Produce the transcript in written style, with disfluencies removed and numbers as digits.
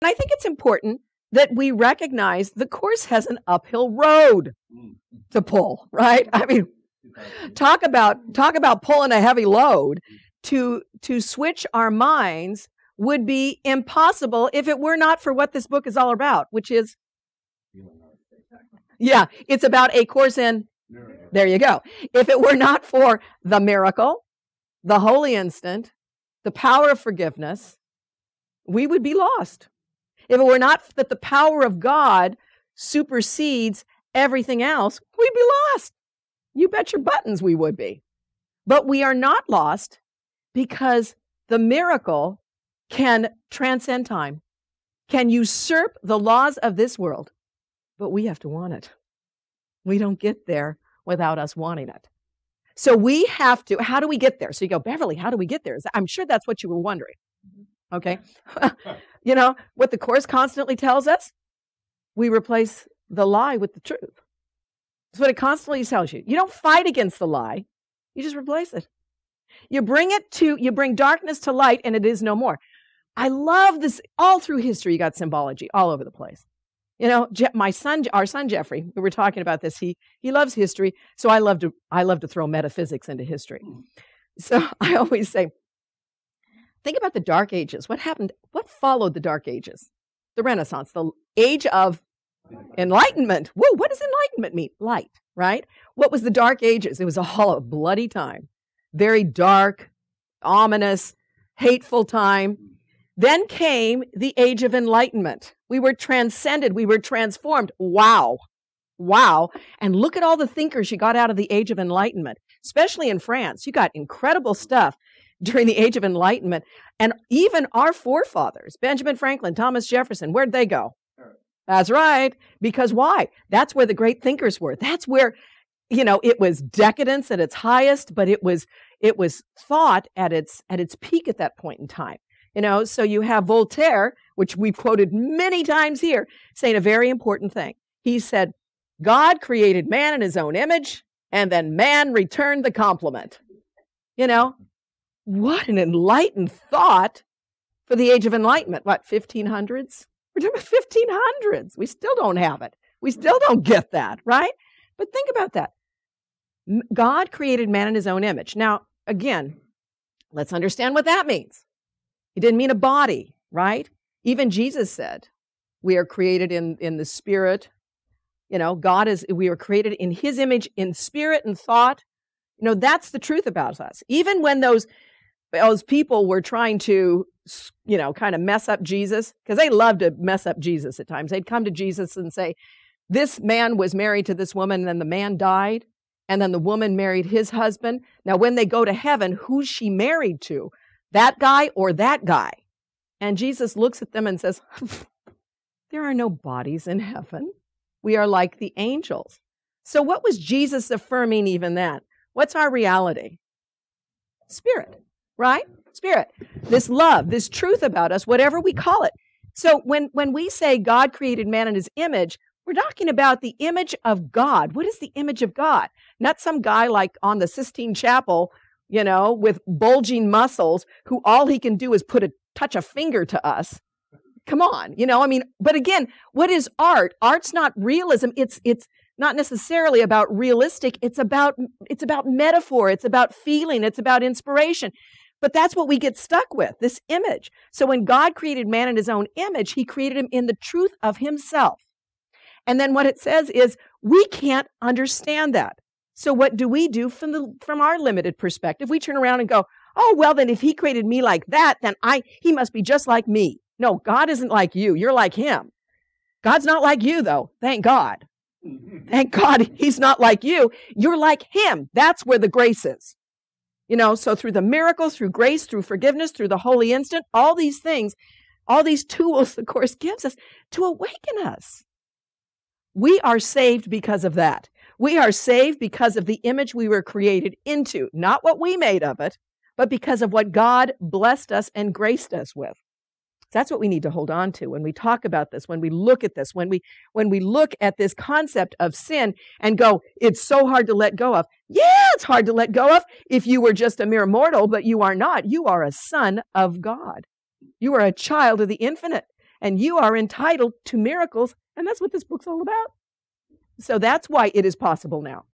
I think it's important that we recognize the course has an uphill road to pull, right? I mean, talk about pulling a heavy load. To switch our minds would be impossible if it were not for what this book is all about, which is, yeah, it's about a course in, there you go. If it were not for the miracle, the holy instant, the power of forgiveness, we would be lost. If it were not that the power of God supersedes everything else, we'd be lost. You bet your buttons we would be. But we are not lost because the miracle can transcend time, can usurp the laws of this world, but we have to want it. We don't get there without us wanting it. So we have to, how do we get there? So you go, Beverly, how do we get there? I'm sure that's what you were wondering. Okay. You know, what the Course constantly tells us, we replace the lie with the truth. That's what it constantly tells you. You don't fight against the lie. You just replace it. You bring darkness to light and it is no more. I love this. All through history, you got symbology all over the place. You know, our son Jeffrey, we were talking about this. He loves history, so I love to throw metaphysics into history. So I always say, think about the Dark Ages. What happened? What followed the Dark Ages? The Renaissance, the age of enlightenment. Whoa, what does enlightenment mean? Light, right? What was the Dark Ages? It was a bloody time. Very dark, ominous, hateful time. Then came the age of enlightenment. We were transcended. We were transformed. Wow. Wow. And look at all the thinkers you got out of the age of enlightenment, especially in France. You got incredible stuff during the age of enlightenment. And even our forefathers, Benjamin Franklin, Thomas Jefferson, where'd they go? That's right. Because why? That's where the great thinkers were. That's where, you know, it was decadence at its highest, but it was thought at its peak at that point in time. You know, so you have Voltaire, which we've quoted many times here, saying a very important thing. He said, God created man in his own image, and then man returned the compliment. You know, what an enlightened thought for the age of enlightenment. What, 1500s? We're talking about 1500s. We still don't have it. We still don't get that, right? But think about that. God created man in his own image. Now, again, let's understand what that means. He didn't mean a body, right? Even Jesus said, we are created in the spirit. You know, we are created in his image in spirit and thought. You know, that's the truth about us. Even when those people were trying to, you know, kind of mess up Jesus, because they love to mess up Jesus at times. They'd come to Jesus and say, this man was married to this woman, and then the man died, and then the woman married his husband. Now, when they go to heaven, who's she married to? That guy or that guy? And Jesus looks at them and says, there are no bodies in heaven. We are like the angels. So what was Jesus affirming even then? What's our reality? Spirit, right? Spirit. This love, this truth about us, whatever we call it. So when we say God created man in his image, we're talking about the image of God. What is the image of God? Not some guy like on the Sistine Chapel, you know, with bulging muscles, who all he can do is touch a finger to us. Come on, you know, I mean, but again, what is art? Art's not realism. It's not necessarily about realistic. It's about metaphor. It's about feeling. It's about inspiration. But that's what we get stuck with, this image. So when God created man in his own image, he created him in the truth of himself. And then what it says is we can't understand that. So what do we do from our limited perspective? We turn around and go, oh, well, then if he created me like that, then he must be just like me. No, God isn't like you. You're like him. God's not like you, though. Thank God. Thank God he's not like you. You're like him. That's where the grace is. You know, so through the miracles, through grace, through forgiveness, through the holy instant, all these things, all these tools the Course gives us to awaken us. We are saved because of that. We are saved because of the image we were created into, not what we made of it, but because of what God blessed us and graced us with. That's what we need to hold on to when we talk about this, when we look at this, when we look at this concept of sin and go, it's so hard to let go of. Yeah, it's hard to let go of if you were just a mere mortal, but you are not. You are a son of God. You are a child of the infinite. And you are entitled to miracles, and that's what this book's all about. So that's why it is possible now.